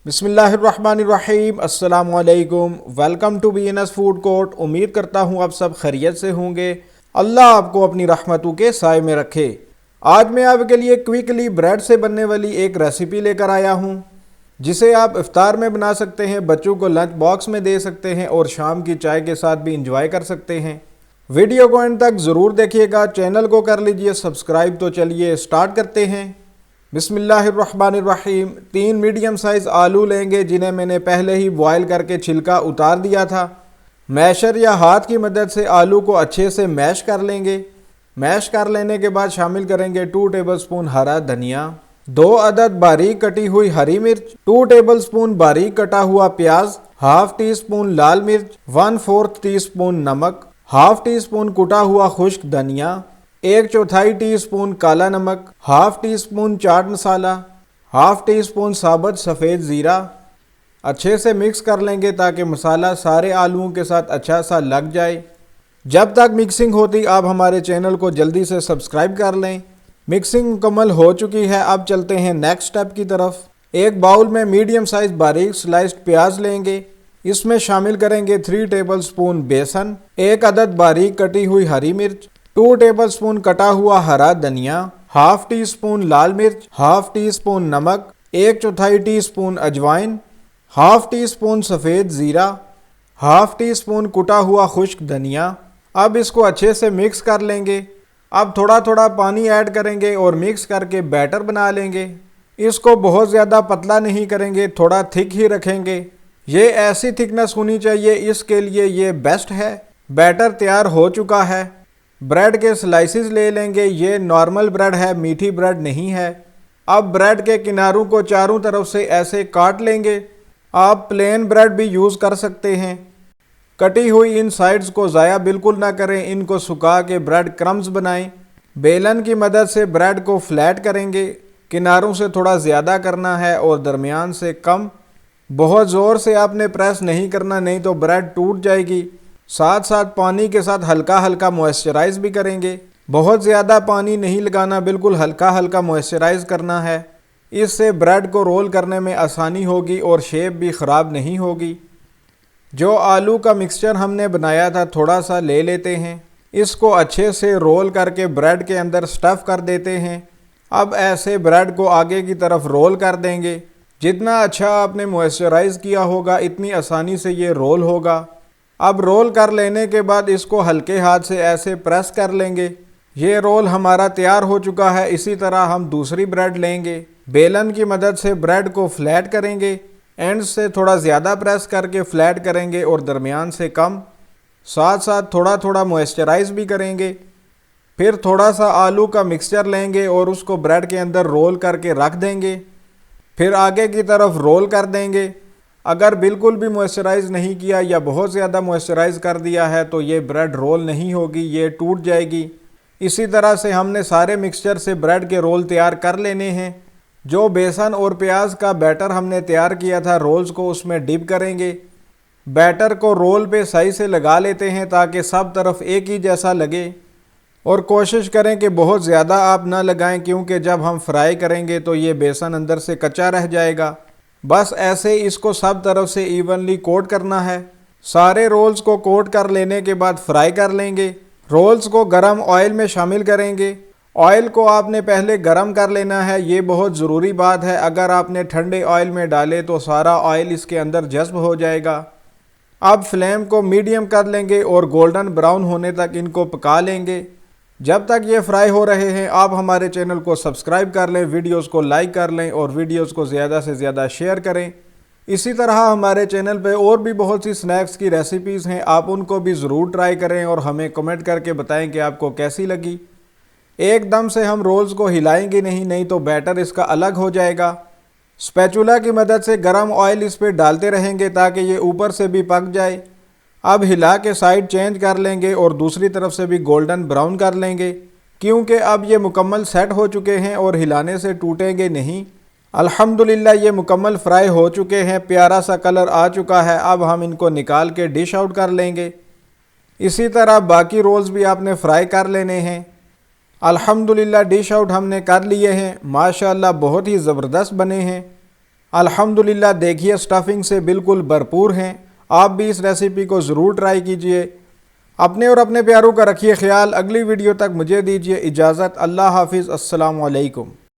बिस्मिल्लाहिर्रहमानिर्रहीम अस्सलामुअलैकुम। Welcome to BNS food court. उम्मीद करता हूँ आप सब खैरियत से होंगे। अल्लाह आपको अपनी रहमतों के साए में रखे। आज मैं आपके लिए क्विकली ब्रेड से बनने वाली एक रेसिपी लेकर आया हूँ, जिसे आप इफ्तार में बना सकते हैं, बच्चों को लंच बॉक्स में दे सकते हैं और शाम की चाय के साथ भी इंजॉय कर सकते हैं। वीडियो को एंड तक ज़रूर देखिएगा। चैनल को कर लीजिए सब्सक्राइब। तो चलिए स्टार्ट करते हैं। बिस्मिल्लाहिर्रहमानिर्रहीम। 3 मीडियम साइज़ आलू लेंगे, जिन्हें मैंने पहले ही बॉयल करके छिलका उतार दिया था। मैशर या हाथ की मदद से आलू को अच्छे से मैश कर लेंगे। मैश कर लेने के बाद शामिल करेंगे 2 टेबलस्पून हरा धनिया, 2 अदद बारीक कटी हुई हरी मिर्च, 2 टेबलस्पून बारीक कटा हुआ प्याज, हाफ टी स्पून लाल मिर्च, 1/4 टीस्पून नमक, हाफ टी स्पून कुटा हुआ खुश्क धनिया, 1/4 टीस्पून काला नमक, half tea spoon chaat masala, half tea spoon साबुत सफ़ेद ज़ीरा। अच्छे से मिक्स कर लेंगे ताकि मसाला सारे आलूओं के साथ अच्छा सा लग जाए। जब तक मिक्सिंग होती आप हमारे चैनल को जल्दी से सब्सक्राइब कर लें। मिक्सिंग मुकम्मल हो चुकी है। अब चलते हैं नेक्स्ट स्टेप की तरफ। एक बाउल में मीडियम साइज़ बारीक स्लाइस्ड प्याज लेंगे। इसमें शामिल करेंगे 3 टेबलस्पून बेसन, 1 अदद बारीक कटी हुई हरी मिर्च, 2 टेबलस्पून कटा हुआ हरा धनिया, हाफ टी स्पून लाल मिर्च, हाफ टी स्पून नमक, 1/4 टीस्पून अजवाइन, हाफ टी स्पून सफ़ेद ज़ीरा, हाफ टी स्पून कुटा हुआ खुश्क धनिया। अब इसको अच्छे से मिक्स कर लेंगे। अब थोड़ा थोड़ा पानी ऐड करेंगे और मिक्स करके बैटर बना लेंगे। इसको बहुत ज़्यादा पतला नहीं करेंगे, थोड़ा थिक ही रखेंगे। ये ऐसी थिकनेस होनी चाहिए, इसके लिए ये बेस्ट है। बैटर तैयार हो चुका है। ब्रेड के स्लाइसिस ले लेंगे। ये नॉर्मल ब्रेड है, मीठी ब्रेड नहीं है। अब ब्रेड के किनारों को चारों तरफ से ऐसे काट लेंगे। आप प्लेन ब्रेड भी यूज़ कर सकते हैं। कटी हुई इन साइड्स को ज़ाया बिल्कुल ना करें, इनको सुखा के ब्रेड क्रम्स बनाएं। बेलन की मदद से ब्रेड को फ्लैट करेंगे। किनारों से थोड़ा ज़्यादा करना है और दरमियान से कम। बहुत ज़ोर से आपने प्रेस नहीं करना, नहीं तो ब्रेड टूट जाएगी। साथ साथ पानी के साथ हल्का हल्का मॉइस्चराइज भी करेंगे। बहुत ज़्यादा पानी नहीं लगाना, बिल्कुल हल्का हल्का मॉइस्चराइज करना है। इससे ब्रेड को रोल करने में आसानी होगी और शेप भी ख़राब नहीं होगी। जो आलू का मिक्सचर हमने बनाया था थोड़ा सा ले लेते हैं। इसको अच्छे से रोल करके ब्रेड के अंदर स्टफ़ कर देते हैं। अब ऐसे ब्रेड को आगे की तरफ रोल कर देंगे। जितना अच्छा आपने मॉइस्चराइज किया होगा इतनी आसानी से ये रोल होगा। अब रोल कर लेने के बाद इसको हल्के हाथ से ऐसे प्रेस कर लेंगे। ये रोल हमारा तैयार हो चुका है। इसी तरह हम दूसरी ब्रेड लेंगे। बेलन की मदद से ब्रेड को फ्लैट करेंगे। एंड से थोड़ा ज़्यादा प्रेस करके फ्लैट करेंगे और दरमियान से कम। साथ साथ थोड़ा थोड़ा मॉइस्चराइज भी करेंगे। फिर थोड़ा सा आलू का मिक्सचर लेंगे और उसको ब्रेड के अंदर रोल करके रख देंगे। फिर आगे की तरफ रोल कर देंगे। अगर बिल्कुल भी मॉइस्चराइज़ नहीं किया या बहुत ज़्यादा मॉइस्चराइज़ कर दिया है तो ये ब्रेड रोल नहीं होगी, ये टूट जाएगी। इसी तरह से हमने सारे मिक्सचर से ब्रेड के रोल तैयार कर लेने हैं। जो बेसन और प्याज का बैटर हमने तैयार किया था, रोल्स को उसमें डिप करेंगे। बैटर को रोल पे सही से लगा लेते हैं ताकि सब तरफ एक ही जैसा लगे। और कोशिश करें कि बहुत ज़्यादा आप ना लगाएं, क्योंकि जब हम फ्राई करेंगे तो ये बेसन अंदर से कच्चा रह जाएगा। बस ऐसे इसको सब तरफ से इवनली कोट करना है। सारे रोल्स को कोट कर लेने के बाद फ्राई कर लेंगे। रोल्स को गरम ऑयल में शामिल करेंगे। ऑयल को आपने पहले गरम कर लेना है, ये बहुत ज़रूरी बात है। अगर आपने ठंडे ऑयल में डाले तो सारा ऑयल इसके अंदर जज्ब हो जाएगा। अब फ्लेम को मीडियम कर लेंगे और गोल्डन ब्राउन होने तक इनको पका लेंगे। जब तक ये फ्राई हो रहे हैं आप हमारे चैनल को सब्सक्राइब कर लें, वीडियोस को लाइक कर लें और वीडियोस को ज़्यादा से ज़्यादा शेयर करें। इसी तरह हमारे चैनल पे और भी बहुत सी स्नैक्स की रेसिपीज़ हैं, आप उनको भी ज़रूर ट्राई करें और हमें कमेंट करके बताएं कि आपको कैसी लगी। एकदम से हम रोल्स को हिलाएंगे नहीं, नहीं तो बैटर इसका अलग हो जाएगा। स्पैचुला की मदद से गर्म ऑयल इस पर डालते रहेंगे ताकि ये ऊपर से भी पक जाए। अब हिला के साइड चेंज कर लेंगे और दूसरी तरफ से भी गोल्डन ब्राउन कर लेंगे, क्योंकि अब ये मुकम्मल सेट हो चुके हैं और हिलाने से टूटेंगे नहीं। अल्हम्दुलिल्लाह ये मुकम्मल फ्राई हो चुके हैं, प्यारा सा कलर आ चुका है। अब हम इनको निकाल के डिश आउट कर लेंगे। इसी तरह बाकी रोल्स भी आपने फ्राई कर लेने हैं। अल्हम्दुलिल्लाह डिश आउट हमने कर लिए हैं। माशाल्लाह बहुत ही ज़बरदस्त बने हैं। अल्हम्दुलिल्लाह देखिए स्टफिंग से बिल्कुल भरपूर हैं। आप भी इस रेसिपी को ज़रूर ट्राई कीजिए। अपने और अपने प्यारों का रखिए ख्याल। अगली वीडियो तक मुझे दीजिए इजाज़त। अल्लाह हाफिज़। अस्सलामु अलैकुम।